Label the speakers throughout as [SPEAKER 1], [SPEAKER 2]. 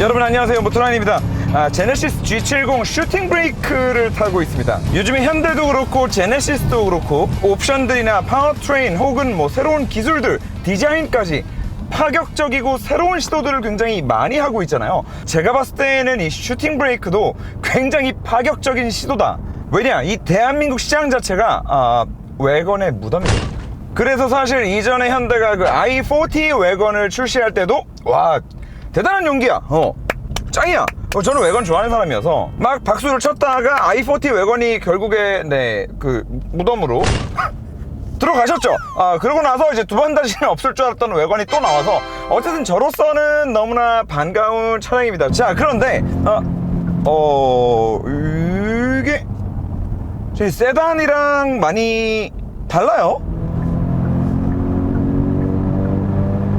[SPEAKER 1] 여러분 안녕하세요, 모토란입니다. 제네시스 G70 슈팅 브레이크를 타고 있습니다. 요즘에 현대도 그렇고 제네시스도 그렇고 옵션들이나 파워트레인 혹은 뭐 새로운 기술들, 디자인까지 파격적이고 새로운 시도들을 굉장히 많이 하고 있잖아요. 제가 봤을 때는 이 슈팅 브레이크도 굉장히 파격적인 시도다. 왜냐, 이 대한민국 시장 자체가 외건의 무덤이거든요. 그래서 사실 이전에 현대가 그 i40 외건을 출시할 때도 와, 대단한 용기야, 짱이야. 저는 외건 좋아하는 사람이어서 막 박수를 쳤다가 i40 외건이 결국에 그 무덤으로 들어가셨죠. 그러고 나서 이제 두 번 다시는 없을 줄 알았던 외건이 또 나와서 어쨌든 저로서는 너무나 반가운 차량입니다. 자, 그런데 이게 저희 세단이랑 많이 달라요.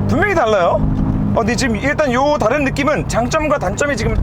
[SPEAKER 1] 분명히 달라요. 근데 지금 일단 요 다른 느낌은 장점과 단점이 지금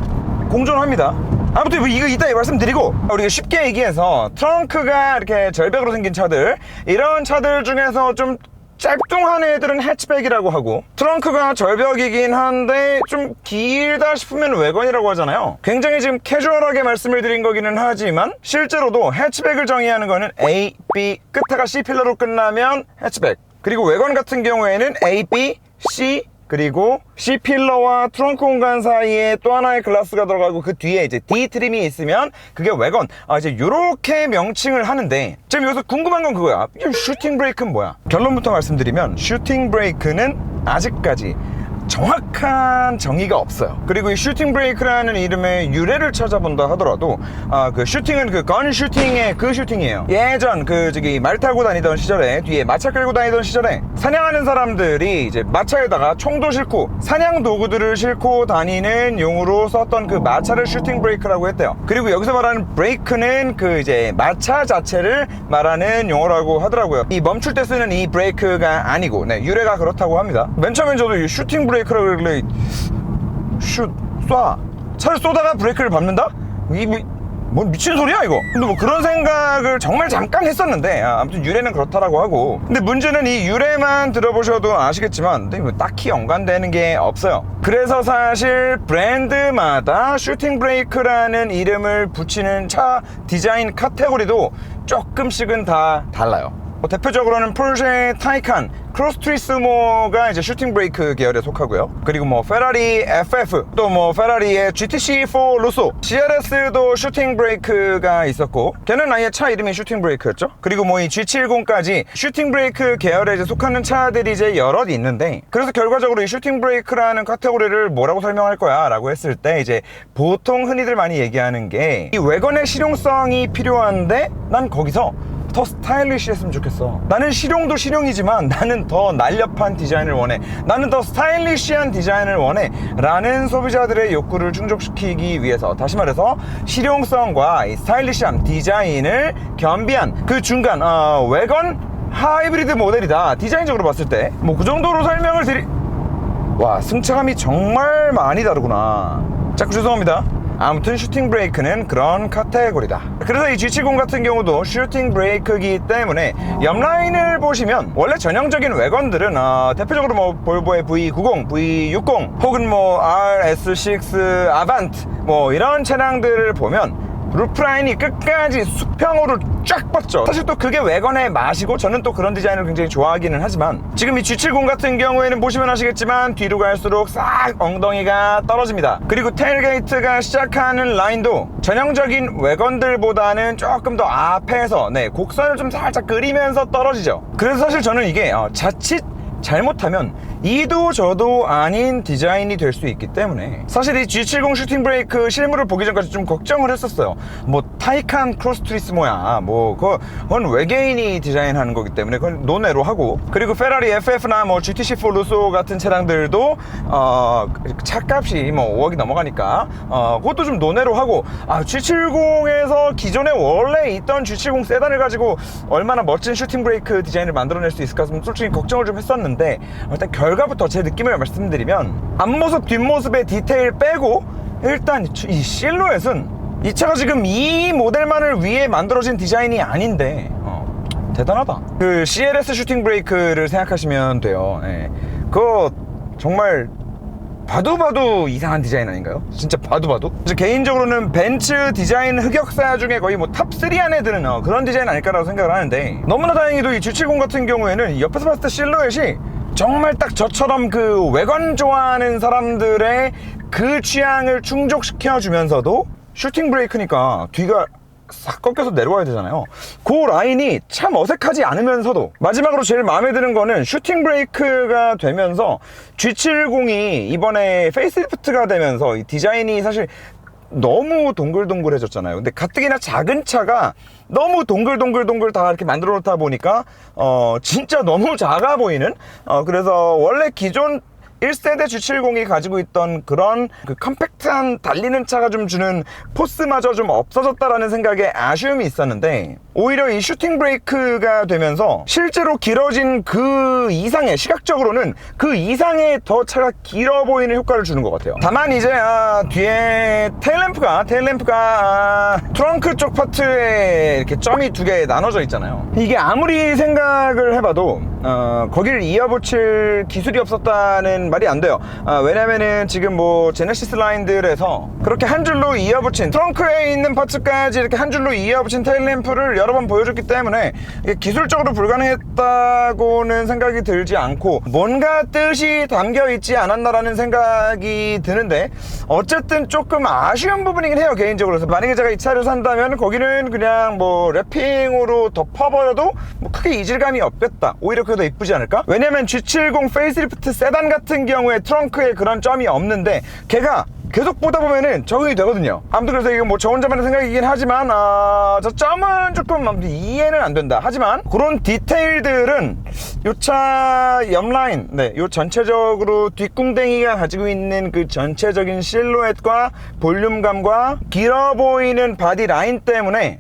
[SPEAKER 1] 공존합니다. 아무튼 뭐 이거 이따 말씀드리고, 우리가 쉽게 얘기해서 트렁크가 이렇게 절벽으로 생긴 차들, 이런 차들 중에서 좀 짤뚱한 애들은 해치백이라고 하고, 트렁크가 절벽이긴 한데 좀 길다 싶으면 외건이라고 하잖아요. 굉장히 지금 캐주얼하게 말씀을 드린 거기는 하지만 실제로도 해치백을 정의하는 거는 A, B, 끝에가 C필러로 끝나면 해치백, 그리고 외건 같은 경우에는 A, B, C, 그리고 C필러와 트렁크 공간 사이에 또 하나의 글라스가 들어가고 그 뒤에 이제 D 트림이 있으면 그게 외건, 이제 요렇게 명칭을 하는데, 지금 여기서 궁금한 건 그거야. 이 슈팅 브레이크는 뭐야? 결론부터 말씀드리면 슈팅 브레이크는 아직까지 정확한 정의가 없어요. 그리고 이 슈팅 브레이크라는 이름의 유래를 찾아본다 하더라도 그 슈팅은 그 건 슈팅의 그 슈팅이에요. 예전 말 타고 다니던 시절에, 뒤에 마차 끌고 다니던 시절에 사냥하는 사람들이 이제 마차에다가 총도 싣고 사냥 도구들을 싣고 다니는 용으로 썼던 그 마차를 슈팅 브레이크라고 했대요. 그리고 여기서 말하는 브레이크는 그 이제 마차 자체를 말하는 용어라고 하더라고요. 이 멈출 때 쓰는 이 브레이크가 아니고, 유래가 그렇다고 합니다. 맨 처음엔 저도 이 슈팅 브레이크라고 그러길래 차를 쏘다가 브레이크를 밟는다? 뭔 미친 소리야 이거? 근데 뭐 그런 생각을 정말 잠깐 했었는데, 아무튼 유래는 그렇다라고 하고, 근데 문제는 이 유래만 들어보셔도 아시겠지만 근데 뭐 딱히 연관되는 게 없어요. 그래서 사실 브랜드마다 슈팅 브레이크라는 이름을 붙이는 차 디자인 카테고리도 조금씩은 다 달라요. 대표적으로는 포르쉐 타이칸 크로스 투리스모가 이제 슈팅 브레이크 계열에 속하고요. 그리고 뭐 페라리 FF, 또 뭐 페라리의 GTC4 루소, CRS도 슈팅 브레이크가 있었고, 걔는 아예 차 이름이 슈팅 브레이크였죠. 그리고 뭐 이 G70까지 슈팅 브레이크 계열에 이제 속하는 차들이 이제 여럿 있는데, 그래서 결과적으로 이 슈팅 브레이크라는 카테고리를 뭐라고 설명할 거야 라고 했을 때, 이제 보통 흔히들 많이 얘기하는 게, 이 외건의 실용성이 필요한데 난 거기서 더 스타일리시했으면 좋겠어. 나는 실용도 실용이지만 나는 더 날렵한 디자인을 원해, 나는 더 스타일리시한 디자인을 원해 라는 소비자들의 욕구를 충족시키기 위해서, 다시 말해서 실용성과 이 스타일리시한 디자인을 겸비한 그 중간 외건 하이브리드 모델이다, 디자인적으로 봤을 때. 뭐 그 정도로 설명을 와, 승차감이 정말 많이 다르구나. 자꾸 죄송합니다. 아무튼 슈팅 브레이크는 그런 카테고리다. 그래서 이 G70 같은 경우도 슈팅 브레이크이기 때문에 옆라인을 보시면 원래 전형적인 외건들은 대표적으로 뭐 볼보의 V90, V60 혹은 뭐 RS6 아반트 뭐 이런 차량들을 보면 루프라인이 끝까지 수평으로 쫙 뻗죠. 사실 또 그게 외건의 맛이고, 저는 또 그런 디자인을 굉장히 좋아하기는 하지만, 지금 이 G70 같은 경우에는 보시면 아시겠지만 뒤로 갈수록 싹 엉덩이가 떨어집니다. 그리고 테일게이트가 시작하는 라인도 전형적인 외건들보다는 조금 더 앞에서 곡선을 좀 살짝 그리면서 떨어지죠. 그래서 사실 저는 이게 자칫 잘못하면 이도 저도 아닌 디자인이 될 수 있기 때문에, 사실 이 G70 슈팅 브레이크 실물을 보기 전까지 좀 걱정을 했었어요. 뭐 타이칸 크로스 투리스모야, 뭐 그건 외계인이 디자인하는 거기 때문에 그건 논외로 하고, 그리고 페라리 FF나 뭐 GTC4 루소 같은 차량들도 차값이 뭐 5억이 넘어가니까 그것도 좀 논외로 하고, G70에서 기존에 원래 있던 G70 세단을 가지고 얼마나 멋진 슈팅 브레이크 디자인을 만들어낼 수 있을까 솔직히 걱정을 좀 했었는데, 일단 결과부터 제 느낌을 말씀드리면, 앞모습 뒷모습의 디테일 빼고 일단 이 실루엣은 이 차가 지금 이 모델만을 위해 만들어진 디자인이 아닌데 대단하다. 그 CLS 슈팅 브레이크를 생각하시면 돼요. 그거 정말 봐도 이상한 디자인 아닌가요? 진짜 봐도 개인적으로는 벤츠 디자인 흑역사 중에 거의 뭐 탑3 안에 드는 그런 디자인 아닐까라고 생각을 하는데, 너무나 다행히도 이 G70 같은 경우에는 옆에서 봤을 때 실루엣이 정말 딱 저처럼 그 외관 좋아하는 사람들의 그 취향을 충족시켜 주면서도 슈팅 브레이크니까 뒤가 싹 꺾여서 내려와야 되잖아요. 그 라인이 참 어색하지 않으면서도, 마지막으로 제일 마음에 드는 거는 슈팅 브레이크가 되면서 G70이 이번에 페이스리프트가 되면서 이 디자인이 사실 너무 동글동글해졌잖아요. 근데 가뜩이나 작은 차가 너무 동글동글 다 이렇게 만들어 놓다 보니까 진짜 너무 작아 보이는, 그래서 원래 기존 1세대 G70이 가지고 있던 그런 그 컴팩트한 달리는 차가 좀 주는 포스마저 좀 없어졌다라는 생각에 아쉬움이 있었는데, 오히려 이 슈팅 브레이크가 되면서 실제로 길어진 그 이상의, 시각적으로는 그 이상의 더 차가 길어 보이는 효과를 주는 것 같아요. 다만 이제 뒤에 테일램프가 트렁크 쪽 파트에 이렇게 점이 두 개 나눠져 있잖아요. 이게 아무리 생각을 해봐도 거기를 이어붙일 기술이 없었다는 말이 안 돼요. 왜냐면은 지금 뭐 제네시스 라인들에서 그렇게 한 줄로 이어붙인, 트렁크에 있는 파츠까지 이렇게 한 줄로 이어붙인 테일램프를 여러 번 보여줬기 때문에 이게 기술적으로 불가능했다고는 생각이 들지 않고, 뭔가 뜻이 담겨 있지 않았나라는 생각이 드는데, 어쨌든 조금 아쉬운 부분이긴 해요, 개인적으로. 그래서 만약에 제가 이 차를 산다면 거기는 그냥 뭐 랩핑으로 덮어버려도 뭐 크게 이질감이 없겠다, 오히려 그게 더 이쁘지 않을까? 왜냐면 G70 페이스리프트 세단 같은 경우에 트렁크에 그런 점이 없는데, 걔가 계속 보다 보면은 적응이 되거든요. 아무튼 그래서 이거 뭐 저 혼자만의 생각이긴 하지만 저 점은 조금 아무튼 이해는 안 된다. 하지만 그런 디테일들은 요 차 옆라인, 요 전체적으로 뒷궁뎅이가 가지고 있는 그 전체적인 실루엣과 볼륨감과 길어 보이는 바디 라인 때문에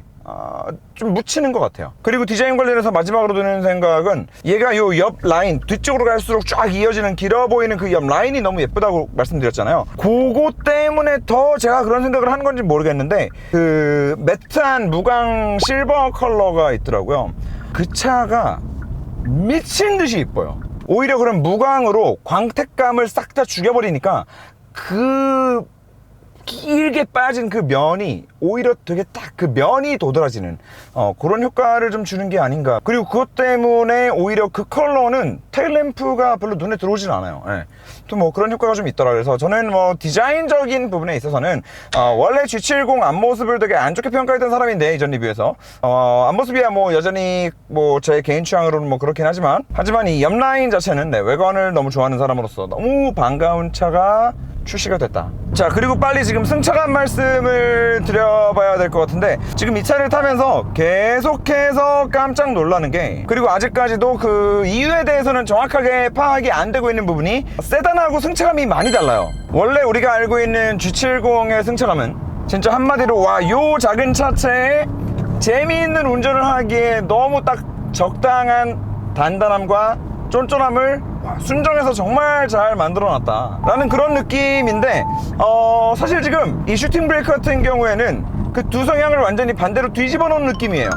[SPEAKER 1] 좀 묻히는 것 같아요. 그리고 디자인 관련해서 마지막으로 드는 생각은, 얘가 요 옆 라인, 뒤쪽으로 갈수록 쫙 이어지는 길어 보이는 그 옆 라인이 너무 예쁘다고 말씀드렸잖아요. 그거 때문에 더 제가 그런 생각을 하는 건지 모르겠는데, 그 매트한 무광 실버 컬러가 있더라고요. 그 차가 미친 듯이 이뻐요. 오히려 그런 무광으로 광택감을 싹 다 죽여버리니까 그 길게 빠진 그 면이 오히려 되게 딱 그 면이 도드라지는 그런 효과를 좀 주는 게 아닌가. 그리고 그것 때문에 오히려 그 컬러는 테일램프가 별로 눈에 들어오지는 않아요. 또 뭐 그런 효과가 좀 있더라. 그래서 저는 뭐 디자인적인 부분에 있어서는 원래 G70 앞모습을 되게 안 좋게 평가했던 사람인데, 이전 리뷰에서 앞모습이야 뭐 여전히 뭐 제 개인 취향으로는 뭐 그렇긴 하지만 이 옆라인 자체는 외관을 너무 좋아하는 사람으로서 너무 반가운 차가 출시가 됐다. 자, 그리고 빨리 지금 승차감 말씀을 드려봐야 될 것 같은데, 지금 이 차를 타면서 계속해서 깜짝 놀라는 게, 그리고 아직까지도 그 이유에 대해서는 정확하게 파악이 안 되고 있는 부분이, 세단하고 승차감이 많이 달라요. 원래 우리가 알고 있는 G70의 승차감은 진짜 한마디로 요 작은 차체에 재미있는 운전을 하기에 너무 딱 적당한 단단함과 쫀쫀함을 순정해서 정말 잘 만들어놨다 라는 그런 느낌인데, 사실 지금 이 슈팅 브레이크 같은 경우에는 그 두 성향을 완전히 반대로 뒤집어 놓은 느낌이에요.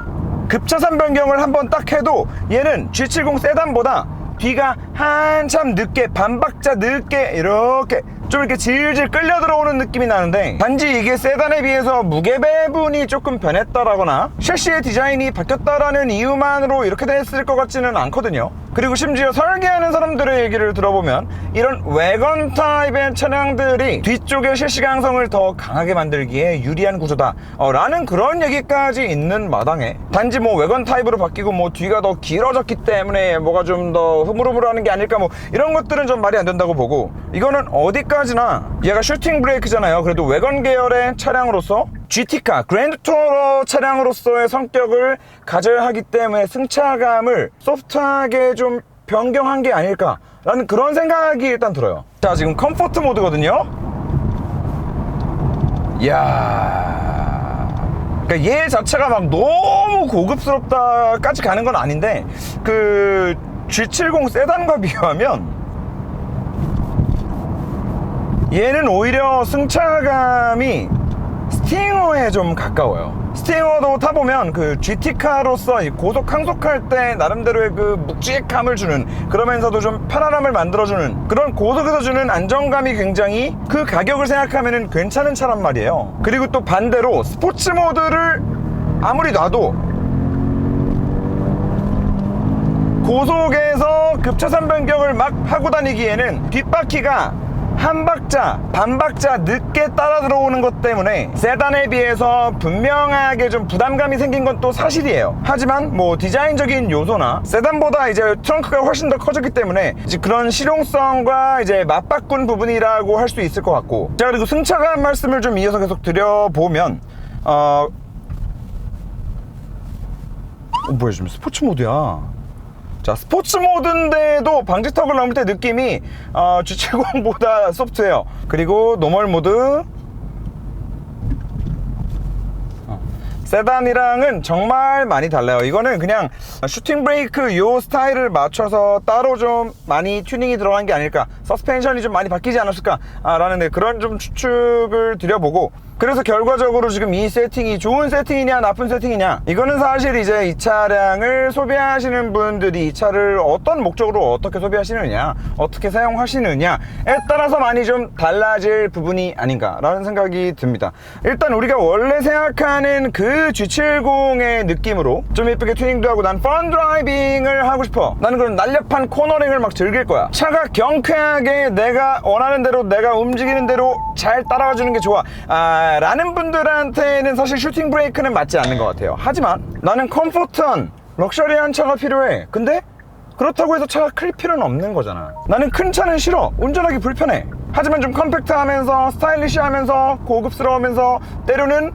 [SPEAKER 1] 급차선 변경을 한번 딱 해도 얘는 G70 세단보다 뒤가 한참 늦게, 반박자 늦게 이렇게 좀 이렇게 질질 끌려 들어오는 느낌이 나는데, 단지 이게 세단에 비해서 무게 배분이 조금 변했다라거나 셰시의 디자인이 바뀌었다라는 이유만으로 이렇게 됐을 것 같지는 않거든요. 그리고 심지어 설계하는 사람들의 얘기를 들어보면, 이런 외건 타입의 차량들이 뒤쪽의 셰시 강성을 더 강하게 만들기에 유리한 구조다 라는 그런 얘기까지 있는 마당에, 단지 뭐 외건 타입으로 바뀌고 뭐 뒤가 더 길어졌기 때문에 뭐가 좀 더 흐물흐물하는 게 아닐까, 뭐 이런 것들은 좀 말이 안 된다고 보고, 이거는 어디까지나 얘가 슈팅 브레이크잖아요. 그래도 외건 계열의 차량으로서 GT카, 그랜드 투어러 차량으로서의 성격을 가져야 하기 때문에 승차감을 소프트하게 좀 변경한 게 아닐까라는 그런 생각이 일단 들어요. 자, 지금 컴포트 모드거든요. 이야, 그러니까 얘 자체가 막 너무 고급스럽다까지 가는 건 아닌데, 그 G70 세단과 비교하면 얘는 오히려 승차감이 스팅어에 좀 가까워요. 스팅어도 타보면 그 GT카로서 고속 항속할 때 나름대로의 그 묵직함을 주는, 그러면서도 좀 편안함을 만들어주는 그런 고속에서 주는 안정감이 굉장히 그 가격을 생각하면 괜찮은 차란 말이에요. 그리고 또 반대로 스포츠 모드를 아무리 놔도 고속에서 급차선 변경을 막 하고 다니기에는 뒷바퀴가 한 박자, 반 박자 늦게 따라 들어오는 것 때문에 세단에 비해서 분명하게 좀 부담감이 생긴 건 또 사실이에요. 하지만 뭐 디자인적인 요소나 세단보다 이제 트렁크가 훨씬 더 커졌기 때문에 이제 그런 실용성과 이제 맞바꾼 부분이라고 할 수 있을 것 같고, 자, 그리고 승차감 말씀을 좀 이어서 계속 드려보면 뭐야, 지금 스포츠 모드야. 자, 스포츠 모드인데도 방지턱을 넘을 때 느낌이 G70보다 소프트해요. 그리고 노멀 모드, 세단이랑은 정말 많이 달라요. 이거는 그냥 슈팅 브레이크 요 스타일을 맞춰서 따로 좀 많이 튜닝이 들어간 게 아닐까, 서스펜션이 좀 많이 바뀌지 않았을까 라는 그런 좀 추측을 드려보고, 그래서 결과적으로 지금 이 세팅이 좋은 세팅이냐 나쁜 세팅이냐, 이거는 사실 이제 이 차량을 소비하시는 분들이 이 차를 어떤 목적으로 어떻게 소비하시느냐, 어떻게 사용하시느냐에 따라서 많이 좀 달라질 부분이 아닌가라는 생각이 듭니다. 일단 우리가 원래 생각하는 그 G70의 느낌으로 좀 예쁘게 튜닝도 하고, 난 펀 드라이빙을 하고 싶어, 나는 그런 날렵한 코너링을 막 즐길 거야, 차가 경쾌하게 내가 원하는 대로 내가 움직이는 대로 잘 따라와 주는 게 좋아 라는 분들한테는 사실 슈팅 브레이크는 맞지 않는 것 같아요. 하지만 나는 컴포트한 럭셔리한 차가 필요해. 근데 그렇다고 해서 차가 클 필요는 없는 거잖아. 나는 큰 차는 싫어, 운전하기 불편해. 하지만 좀 컴팩트하면서 스타일리시하면서 고급스러우면서 때로는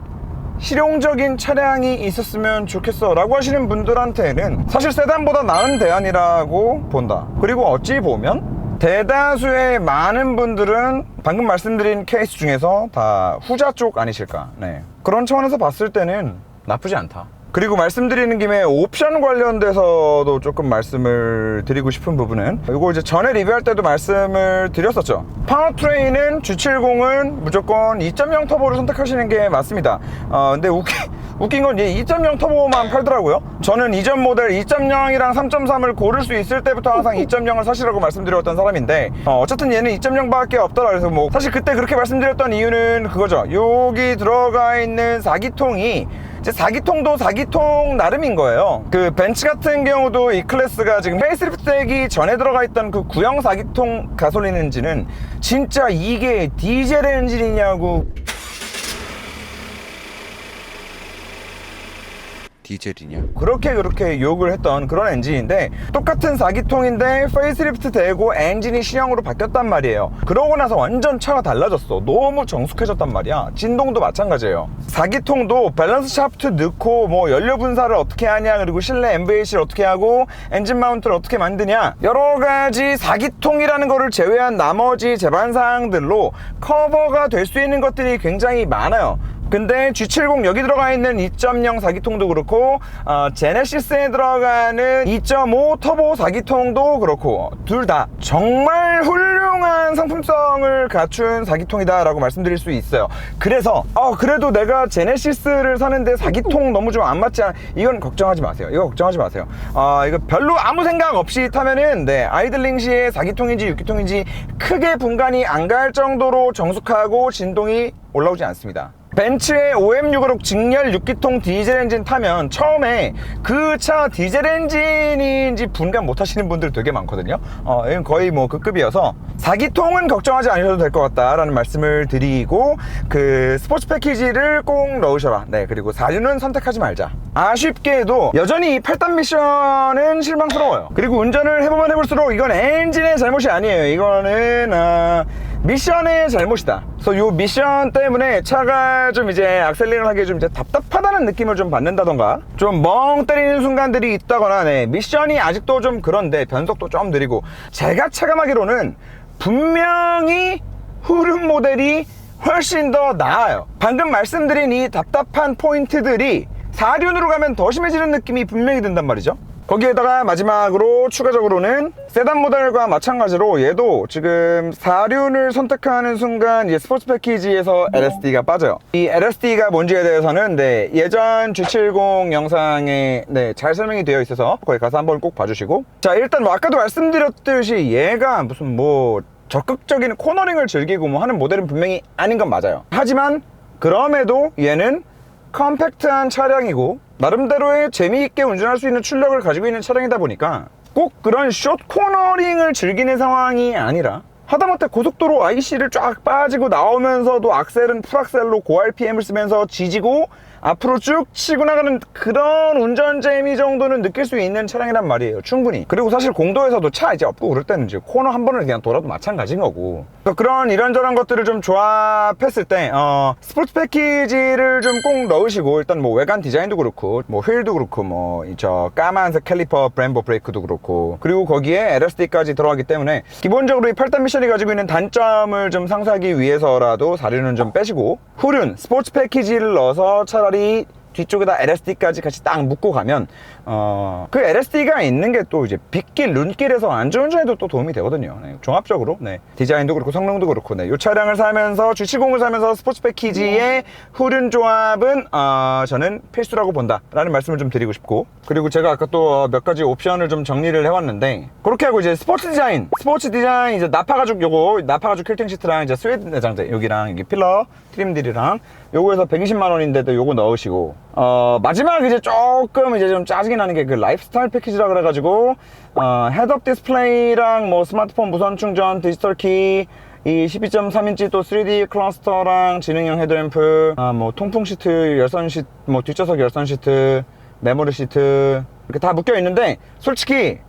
[SPEAKER 1] 실용적인 차량이 있었으면 좋겠어 라고 하시는 분들한테는 사실 세단보다 나은 대안이라고 본다. 그리고 어찌 보면 대다수의 많은 분들은 방금 말씀드린 케이스 중에서 다 후자 쪽 아니실까. 네. 그런 차원에서 봤을 때는 나쁘지 않다. 그리고 말씀드리는 김에 옵션 관련돼서도 조금 말씀을 드리고 싶은 부분은, 이거 이제 전에 리뷰할 때도 말씀을 드렸었죠. 파워트레인은 G70은 무조건 2.0 터보를 선택하시는 게 맞습니다. 근데 웃긴 건 2.0 터보만 팔더라고요. 저는 이전 모델 2.0이랑 3.3을 고를 수 있을 때부터 항상 2.0을 사시라고 말씀드렸던 사람인데, 어쨌든 얘는 2.0밖에 없더라. 그래서 뭐 사실 그때 그렇게 말씀드렸던 이유는 그거죠. 여기 들어가 있는 4기통이 이제 4기통도 4기통 나름인 거예요. 그 벤츠 같은 경우도 이 클래스가 지금 페이스리프트 되기 전에 들어가 있던 그 구형 4기통 가솔린 엔진은 진짜 이게 디젤 엔진이냐고, 디젤이냐? 그렇게 욕을 했던 그런 엔진인데, 똑같은 4기통인데 페이스리프트 되고 엔진이 신형으로 바뀌었단 말이에요. 그러고 나서 완전 차가 달라졌어. 너무 정숙해졌단 말이야. 진동도 마찬가지예요. 4기통도 밸런스 샤프트 넣고 뭐 연료 분사를 어떻게 하냐, 그리고 실내 MVAC를 어떻게 하고 엔진 마운트를 어떻게 만드냐, 여러가지 4기통이라는 거를 제외한 나머지 제반사항들로 커버가 될 수 있는 것들이 굉장히 많아요. 근데 G70 여기 들어가 있는 2.0 4기통도 그렇고, 제네시스에 들어가는 2.5 터보 4기통도 그렇고, 둘 다 정말 훌륭한 상품성을 갖춘 4기통이다 라고 말씀드릴 수 있어요. 그래서 그래도 내가 제네시스를 사는데 4기통 너무 좀 안 맞지 않아, 이건 걱정하지 마세요. 이거 걱정하지 마세요. 이거 별로 아무 생각 없이 타면은 아이들링 시에 4기통인지 6기통인지 크게 분간이 안 갈 정도로 정숙하고 진동이 올라오지 않습니다. 벤츠의 OM656 직렬 6기통 디젤 엔진 타면 처음에 그 차 디젤 엔진인지 분간 못 하시는 분들 되게 많거든요. 이건 거의 뭐 그 급이어서 4기통은 걱정하지 않으셔도 될 것 같다라는 말씀을 드리고, 그 스포츠 패키지를 꼭 넣으셔라. 네, 그리고 4륜은 선택하지 말자. 아쉽게도 여전히 이 8단 미션은 실망스러워요. 그리고 운전을 해보면 해볼수록 이건 엔진의 잘못이 아니에요. 이거는 미션의 잘못이다. 그래서 요 미션 때문에 차가 좀 이제 악셀링을 하기에 좀 이제 답답하다는 느낌을 좀 받는다던가, 좀 멍 때리는 순간들이 있다거나, 미션이 아직도 좀 그런데 변속도 좀 느리고, 제가 체감하기로는 분명히 후륜 모델이 훨씬 더 나아요. 방금 말씀드린 이 답답한 포인트들이 4륜으로 가면 더 심해지는 느낌이 분명히 든단 말이죠. 거기에다가 마지막으로 추가적으로는 세단 모델과 마찬가지로 얘도 지금 4륜을 선택하는 순간 이제 스포츠 패키지에서 LSD가 빠져요. 이 LSD가 뭔지에 대해서는 네, 예전 G70 영상에 네, 잘 설명이 되어 있어서 거기 가서 한번 꼭 봐주시고, 자 일단 뭐 아까도 말씀드렸듯이 얘가 무슨 뭐 적극적인 코너링을 즐기고 뭐 하는 모델은 분명히 아닌 건 맞아요. 하지만 그럼에도 얘는 컴팩트한 차량이고 나름대로의 재미있게 운전할 수 있는 출력을 가지고 있는 차량이다 보니까 꼭 그런 숏 코너링을 즐기는 상황이 아니라 하다못해 고속도로 IC를 쫙 빠지고 나오면서도 악셀은 풀악셀로 고RPM을 쓰면서 지지고 앞으로 쭉 치고 나가는 그런 운전 재미 정도는 느낄 수 있는 차량이란 말이에요, 충분히. 그리고 사실 공도에서도 차 이제 없고 그럴 때는 이제 코너 한 번을 그냥 돌아도 마찬가지인 거고, 그런 이런저런 것들을 좀 조합했을 때 스포츠 패키지를 좀 꼭 넣으시고, 일단 뭐 외관 디자인도 그렇고 뭐 휠도 그렇고 뭐 저 까만색 캘리퍼 브em보 브레이크도 그렇고, 그리고 거기에 LSD까지 들어가기 때문에 기본적으로 이 8단 미션이 가지고 있는 단점을 좀 상쇄하기 위해서라도 4륜은 좀 빼시고 후륜 스포츠 패키지를 넣어서 차라리 뒤쪽에다 LSD까지 같이 딱 묶고 가면 그 LSD가 있는 게 또 이제 빗길, 눈길에서 안전운전에도 또 도움이 되거든요. 네, 종합적으로 네, 디자인도 그렇고 성능도 그렇고 네, 이 차량을 사면서 G70을 사면서 스포츠 패키지의 후륜 조합은 저는 필수라고 본다 라는 말씀을 좀 드리고 싶고, 그리고 제가 아까 또 몇 가지 옵션을 좀 정리를 해왔는데, 그렇게 하고 이제 스포츠 디자인 이제 나파가죽, 요거 나파가죽 퀼팅 시트랑 이제 스웨드 내장재 여기랑 여기 필러 트림들이랑 요거에서 120만 원인데도 요거 넣으시고, 마지막 이제 조금 이제 좀 짜증이 나는 게 그 라이프스타일 패키지라 그래가지고 헤드업 디스플레이랑 뭐 스마트폰 무선 충전, 디지털 키, 이 12.3인치 또 3D 클러스터랑 지능형 헤드램프, 뭐 통풍 시트, 열선 시트, 뭐 뒷좌석 열선 시트, 메모리 시트 이렇게 다 묶여 있는데, 솔직히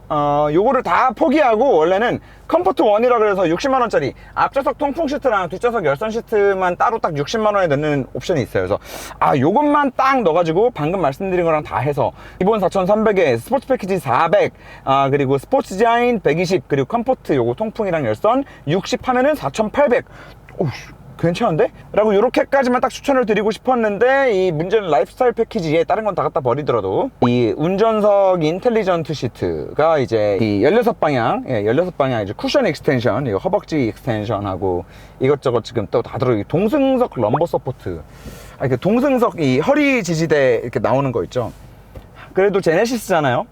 [SPEAKER 1] 요거를 다 포기하고 원래는 컴포트 1이라 그래서 60만원짜리 앞좌석 통풍 시트랑 뒷좌석 열선 시트만 따로 딱 60만원에 넣는 옵션이 있어요. 그래서 요것만 딱 넣어가지고 방금 말씀드린 거랑 다 해서 기본 4,300에 스포츠 패키지 400, 그리고 스포츠 디자인 120, 그리고 컴포트 요거 통풍이랑 열선 60 하면은 4,800. 오우, 괜찮은데? 라고 요렇게까지만 딱 추천을 드리고 싶었는데, 이 문제는 라이프스타일 패키지에 다른 건 다 갖다 버리더라도 이 운전석 인텔리전트 시트가 이제 이 16방향, 16방향 이제 쿠션 익스텐션, 이거 허벅지 익스텐션하고 이것저것 지금 또 다 들어, 동승석 럼버 서포트, 이렇게 동승석 이 허리 지지대 이렇게 나오는 거 있죠. 그래도 제네시스잖아요.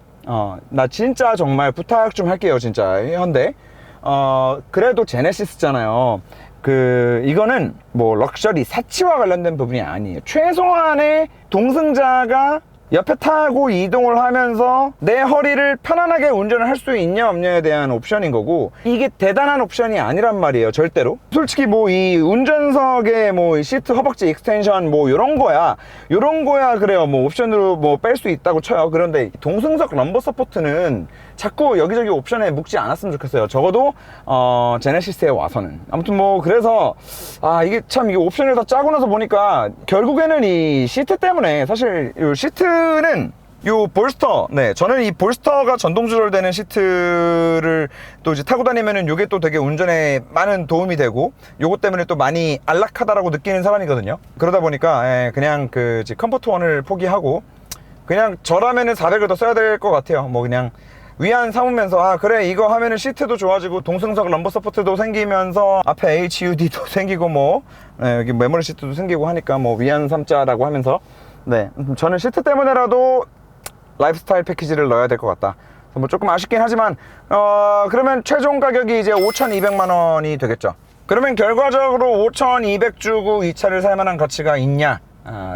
[SPEAKER 1] 나 진짜 정말 부탁 좀 할게요, 진짜 현대. 그래도 제네시스잖아요. 이거는 뭐 럭셔리 사치와 관련된 부분이 아니에요. 최소한의 동승자가 옆에 타고 이동을 하면서 내 허리를 편안하게 운전을 할 수 있냐 없냐에 대한 옵션인 거고, 이게 대단한 옵션이 아니란 말이에요, 절대로. 솔직히 뭐 이 운전석에 뭐 시트 허벅지 익스텐션 뭐 요런 거야 그래요. 뭐 옵션으로 뭐 뺄 수 있다고 쳐요. 그런데 동승석 럼버 서포트는 자꾸 여기저기 옵션에 묶지 않았으면 좋겠어요, 적어도 제네시스에 와서는. 아무튼 뭐 그래서 이게 참, 이게 옵션을 다 짜고 나서 보니까 결국에는 이 시트 때문에, 사실 이 시트는 요 볼스터, 네, 저는 이 볼스터가 전동 조절되는 시트를 또 이제 타고 다니면은 요게 또 되게 운전에 많은 도움이 되고 요것 때문에 또 많이 안락하다라고 느끼는 사람이거든요. 그러다 보니까 그냥 그 컴포트 1을 포기하고 그냥 저라면은 400을 더 써야 될 것 같아요. 뭐 그냥 위안 삼으면서 그래 이거 하면은 시트도 좋아지고 동승석 럼버 서포트도 생기면서 앞에 HUD도 생기고 뭐 여기 메모리 시트도 생기고 하니까 뭐 위안 삼자라고 하면서, 네, 저는 시트 때문에라도 라이프스타일 패키지를 넣어야 될 것 같다. 뭐 조금 아쉽긴 하지만 그러면 최종 가격이 이제 5,200만 원이 되겠죠. 그러면 결과적으로 5,200 주고 이 차를 살 만한 가치가 있냐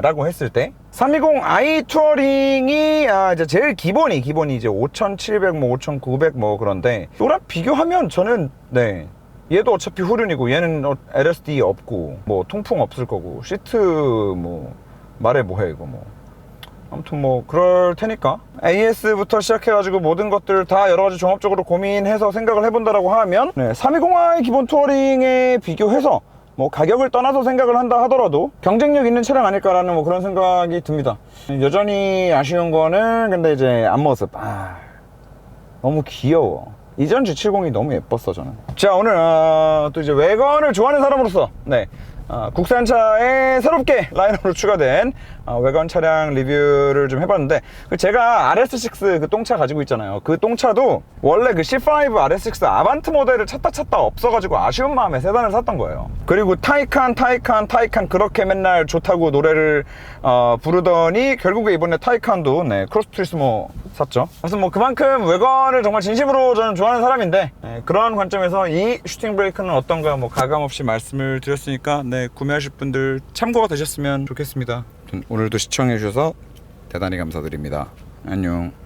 [SPEAKER 1] 라고 했을 때 320i 투어링이 이제 제일 기본이 이제 5,700 뭐 5,900 뭐 그런데, 이거랑 비교하면 저는 네, 얘도 어차피 후륜이고 얘는 LSD 없고 뭐 통풍 없을 거고 시트 뭐 말해 뭐해 이거 뭐, 아무튼 뭐 그럴 테니까 AS부터 시작해가지고 모든 것들 다 여러가지 종합적으로 고민해서 생각을 해본다라고 하면 320i 기본 투어링에 비교해서 뭐 가격을 떠나서 생각을 한다 하더라도 경쟁력 있는 차량 아닐까라는 뭐 그런 생각이 듭니다. 여전히 아쉬운 거는 근데 이제 앞모습 너무 귀여워. 이전 G70이 너무 예뻤어 저는. 자, 오늘 또 이제 외관을 좋아하는 사람으로서 국산차에 새롭게 라인업으로 추가된 외관 차량 리뷰를 좀 해봤는데, 제가 RS6 그 똥차 가지고 있잖아요. 그 똥차도 원래 그 C5 RS6 아반트 모델을 찾다 없어가지고 아쉬운 마음에 세단을 샀던 거예요. 그리고 타이칸 그렇게 맨날 좋다고 노래를 부르더니 결국에 이번에 타이칸도 크로스 투리스모 샀죠. 그래서 뭐 그만큼 외관을 정말 진심으로 저는 좋아하는 사람인데, 그런 관점에서 이 슈팅 브레이크는 어떤가 뭐 가감없이 말씀을 드렸으니까 구매하실 분들 참고가 되셨으면 좋겠습니다. 오늘도 시청해 주셔서 대단히 감사드립니다. 안녕.